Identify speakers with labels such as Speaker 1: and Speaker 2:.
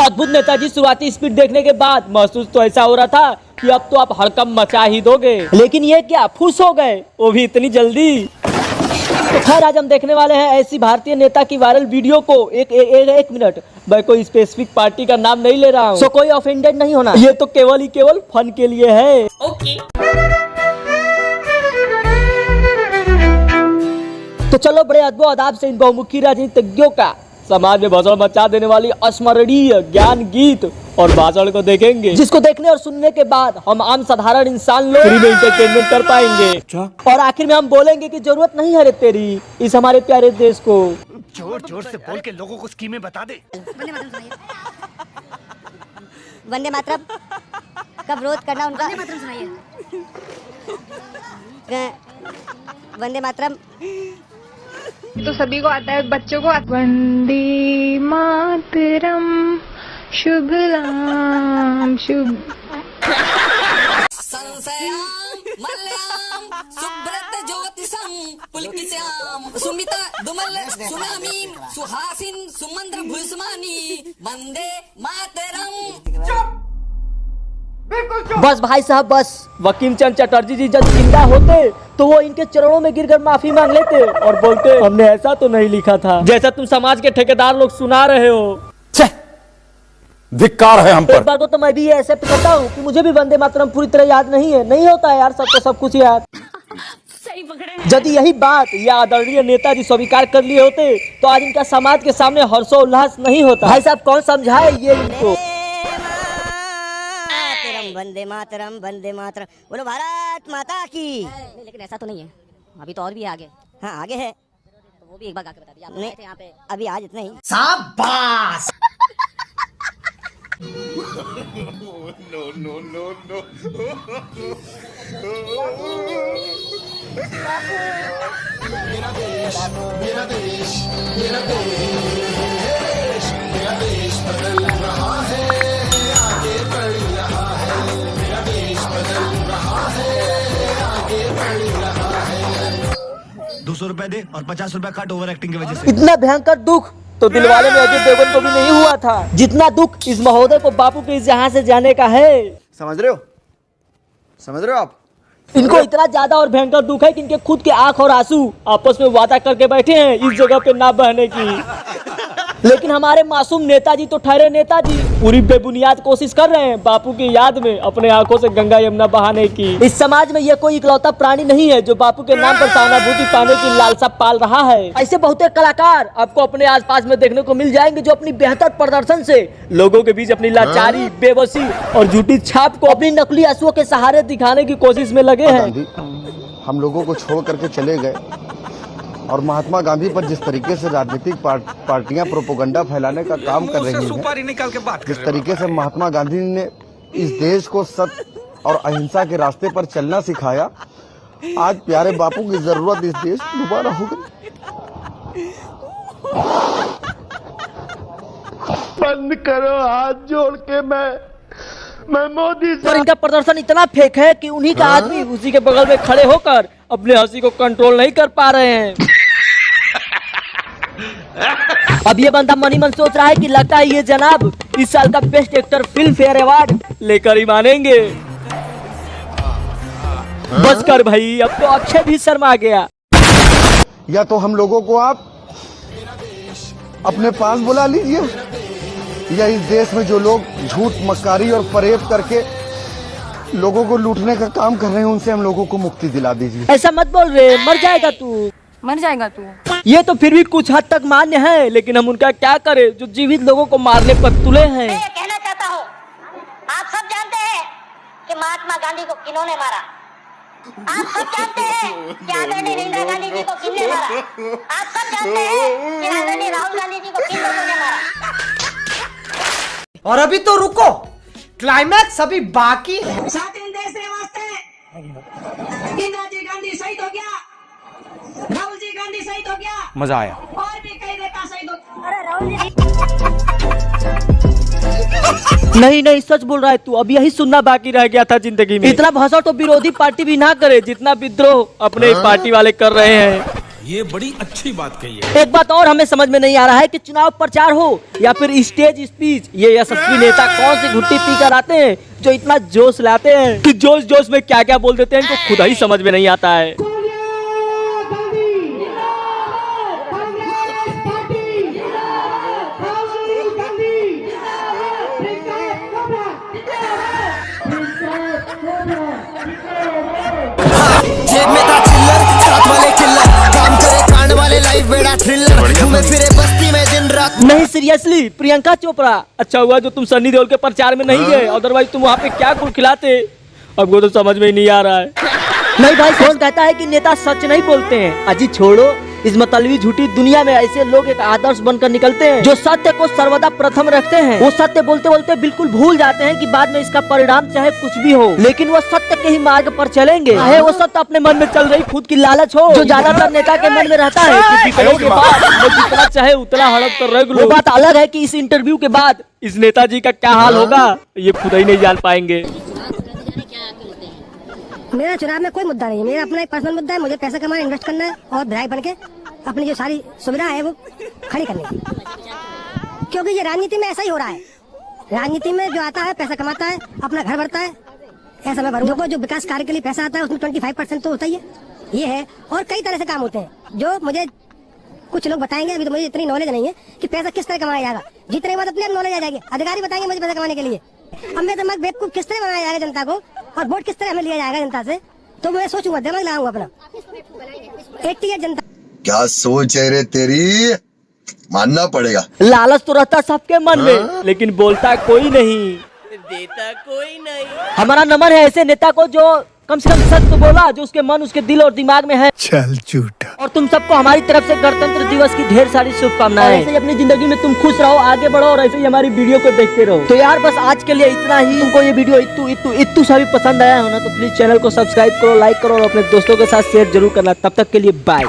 Speaker 1: अद्भुत नेताजी, शुरुआती स्पीड देखने के बाद महसूस तो ऐसा हो रहा था कि अब तो आप हड़कंप मचा ही दोगे, लेकिन ये क्या, फुस हो गए, वो भी इतनी जल्दी। तो खैर आज हम देखने वाले हैं ऐसी भारतीय नेता की वायरल वीडियो को। एक मिनट, मैं कोई स्पेसिफिक पार्टी का नाम नहीं ले रहा हूँ, सो कोई ऑफेंडेड नहीं होना, ये तो केवल फन के लिए है। ओके। तो चलो बड़े अद्भुत आदाब से इन बहुमुखी राजनीतिज्ञों का समाज में भसड़ मचा देने वाली अस्मरणीय ज्ञान गीत और भाषण को देखेंगे, जिसको देखने और सुनने के बाद हम आम साधारण इंसान लोग फ्री में एंटरटेनमेंट कर पाएंगे। और आखिर में हम बोलेंगे कि जरूरत नहीं है रे तेरी इस हमारे प्यारे देश को।
Speaker 2: जोर जोर से बोल के लोगों को स्कीमें बता दे।
Speaker 3: वंदे मातरम का विरोध करना उनका। वंदे मातरम सुनाइए। वंदे मातरम
Speaker 4: तो सभी को आता है, बच्चों को आता है। वंदे मातरम शुभलाम शुभ
Speaker 5: संशयाम मलयाम सुब्रत ज्योतिषम पुलकिताम सुमिता दुमल सुनामीम सुहासिन सुमंद्र भुस्मानी वंदे मातरम।
Speaker 1: बस भाई साहब बस, वकीम चंद चटर्जी जी जब जिंदा होते तो वो इनके चरणों में गिरकर माफी मांग लेते और बोलते हमने ऐसा तो नहीं लिखा था, जैसा तुम समाज के ठेकेदार लोग सुना रहे हो।
Speaker 6: धिक्कार है हम पर।
Speaker 1: एक बार को तो मैं भी ये एक्सेप्ट करता हूँ कि मुझे भी वंदे मातरम पूरी तरह याद नहीं है, नहीं होता है यार, सबको सब कुछ याद।
Speaker 5: सही पकड़े।
Speaker 1: यदि यही बात या आदरणीय नेताजी स्वीकार कर लिए होते तो आज इनका समाज के सामने हर्षोल्लास नहीं होता। भाई साहब कौन समझाए ये इनको।
Speaker 3: वंदे मातरम वंदे मातरम बोलो भारत माता की। नहीं लेकिन ऐसा तो नहीं है, अभी तो और भी आगे। हाँ आगे है, तो वो भी एक बार गा के बता दीजिए। नहीं यहाँ पे अभी आज इतना ही।
Speaker 2: शाबाश।
Speaker 7: मेरा देश बदल रहा है, आगे बढ़ रहा है। मेरा देश बदल रहा है, आगे बढ़ रहा है।
Speaker 2: 200 रुपए दे और 50 रुपए कट ओवर एक्टिंग की वजह से।
Speaker 1: इतना भयंकर दुख तो दिलवाले में अजय देवगन को भी नहीं हुआ था जितना दुख इस महोदय को बापू के इस जहां से जाने का है।
Speaker 8: समझ रहे हो आप?
Speaker 1: इनको इतना ज्यादा और भयंकर दुख है कि इनके खुद के आंख और आंसू आपस में वादा करके बैठे हैं इस जगह पे ना बहने की। लेकिन हमारे मासूम नेताजी तो ठहरे नेताजी पूरी बेबुनियाद कोशिश कर रहे हैं बापू की याद में अपने आंखों से गंगा यमुना बहाने की। इस समाज में ये कोई इकलौता प्राणी नहीं है जो बापू के नाम पर सहानुभूति पाने की लालसा पाल रहा है। ऐसे बहुते कलाकार आपको अपने आसपास में देखने को मिल जाएंगे जो अपनी बेहतर प्रदर्शन से लोगों के बीच अपनी लाचारी, बेबसी और झूठी छाप को अपनी नकली आंसुओं के सहारे दिखाने की कोशिश में लगे हैं।
Speaker 8: हम लोगों को छोड़ करके चले गए और महात्मा गांधी पर जिस तरीके से राजनीतिक पार्टियां प्रोपोगंडा फैलाने का काम कर रही हैं, जिस तरीके से महात्मा गांधी ने इस देश को सत्य और अहिंसा के रास्ते पर चलना सिखाया, आज प्यारे बापू की जरूरत इस देश में दोबारा हो गई।
Speaker 7: बंद करो हाथ जोड़ के, मैं मोदी
Speaker 1: पर इनका प्रदर्शन इतना फेक है कि उन्हीं का आदमी उसी के बगल में खड़े होकर अपने हंसी को कंट्रोल नहीं कर पा रहे हैं। अब ये बंदा मनी मन सोच रहा है कि लगता है ये जनाब इस साल का best actor film fair award लेकर ही मानेंगे। बस कर भाई, अब तो अक्षय भी शर्मा गया।
Speaker 8: या तो हम लोगों को आप अपने पास बुला लीजिए, या इस देश में जो लोग झूठ, मक्कारी और फरेब करके लोगों को लूटने का काम कर रहे हैं उनसे हम लोगों को मुक्ति दिला दीजिए।
Speaker 1: ऐसा मत बोल रहे, मर जाएगा तू,
Speaker 4: मर जाएगा तू।
Speaker 1: ये तो फिर भी कुछ हद तक मान्य है, लेकिन हम उनका क्या करें जो जीवित लोगों को मारने पर तुले हैं।
Speaker 3: मैं कहना चाहता हूँ, आप सब जानते हैं कि महात्मा गांधी को किन्होंने मारा। आप सब जानते हैं कि आदरणीय इंदिरा गांधी जी को किसने मारा। आप सब जानते हैं कि आदरणीय राहुल गांधी जी को किन लोगों ने मारा।
Speaker 9: और अभी तो रुको, क्लाइमैक्स अभी बाकी है।
Speaker 5: स्वाधीन देश के वास्ते इंदिरा जी गांधी शहीद हो गया, राहुल जी गांधी शहीद हो गया,
Speaker 6: मजा आया।
Speaker 5: और भी कई नेता शहीद हो गया। अरे राहुल जी
Speaker 1: नहीं सच बोल रहा है तू, अब यही सुनना बाकी रह गया था जिंदगी में। इतना भाषण तो विरोधी पार्टी भी ना करे जितना विद्रोह अपने पार्टी वाले कर रहे हैं।
Speaker 6: ये बड़ी अच्छी बात कही है।
Speaker 1: एक बात और हमें समझ में नहीं आ रहा है कि चुनाव प्रचार हो या फिर स्टेज स्पीच, ये यशस्वी नेता कौन सी घुट्टी पी कर आते हैं जो इतना जोश लाते हैं कि जोश जोश में क्या क्या बोल देते हैं, इनको खुद ही समझ में नहीं आता है।
Speaker 7: जेब में था चिल्लर, साथ वाले किल्लर, काम करे कांड वाले लाइफ बेड़ा थ्रिलर, घूमे फिरे बस्ती में दिन रात।
Speaker 1: नहीं सीरियसली प्रियंका चोपड़ा, अच्छा हुआ जो तुम सन्नी देओल के प्रचार में नहीं गए, अदरवाइज तुम वहाँ पे क्या गुड़ खिलाते, अब वो तो समझ में ही नहीं आ रहा है। नहीं भाई, कौन कहता है कि नेता सच नहीं बोलते हैं? अजी छोड़ो इस मतलबी झूठी दुनिया में, ऐसे लोग एक आदर्श बनकर निकलते हैं जो सत्य को सर्वदा प्रथम रखते हैं। वो सत्य बोलते बोलते बिल्कुल भूल जाते हैं कि बाद में इसका परिणाम चाहे कुछ भी हो, लेकिन वो सत्य के ही मार्ग पर चलेंगे। चाहे वो सत्य अपने मन में चल रही खुद की लालच हो, जो ज्यादातर नेता के मन में रहता है कि जीतने के बाद मैं जितना चाहे उतना हड़प कर रख लो। वो बात अलग है कि इस इंटरव्यू के बाद इस नेताजी का क्या हाल होगा ये खुद ही नहीं जान पाएंगे।
Speaker 3: मेरा चुनाव में कोई मुद्दा नहीं है, मेरा अपना एक पर्सनल मुद्दा है, मुझे पैसा कमाना, इन्वेस्ट करना है और विधायक बन के अपनी जो सारी सुविधा है वो खड़ी करनी है। क्योंकि ये राजनीति में ऐसा ही हो रहा है, राजनीति में जो आता है पैसा कमाता है, अपना घर भरता है, ऐसा मैं भरूंगा। जो विकास कार्य के लिए पैसा आता है उसमें 25% तो होता ही है, ये है। और कई तरह से काम होते हैं जो मुझे कुछ लोग बताएंगे, अभी तो मुझे इतनी नॉलेज नहीं है कि पैसा किस तरह कमाया जाएगा। जीतने के बाद अपने नॉलेज आ जाएगी, अधिकारी बताएंगे मुझे पैसा कमाने के लिए। अब मैं दिमाग बेवकूफ किस तरह बनाया जाएगा जनता को और वोट किस तरह हमें लिया जाएगा जनता से, तो मैं सोचूंगा, दिमाग लगाऊंगा अपना। 88 जनता,
Speaker 10: क्या सोच है रे तेरी, मानना पड़ेगा।
Speaker 1: लालच तो रहता सबके मन में, लेकिन बोलता कोई नहीं, देता कोई नहीं। हमारा नंबर है ऐसे नेता को जो कम से कम सच तो बोला, जो उसके मन, उसके दिल और दिमाग में है।
Speaker 10: चल झूठा।
Speaker 1: और तुम सबको हमारी तरफ से गणतंत्र दिवस की ढेर सारी शुभकामनाएं। ऐसे ही अपनी जिंदगी में तुम खुश रहो, आगे बढ़ो और ऐसे ही हमारी वीडियो को देखते रहो। तो यार बस आज के लिए इतना ही। तुमको ये वीडियो इत्तू सा भी पसंद आया हो ना, तो प्लीज चैनल को सब्सक्राइब करो, लाइक करो और अपने दोस्तों के साथ शेयर जरूर करना। तब तक के लिए बाय।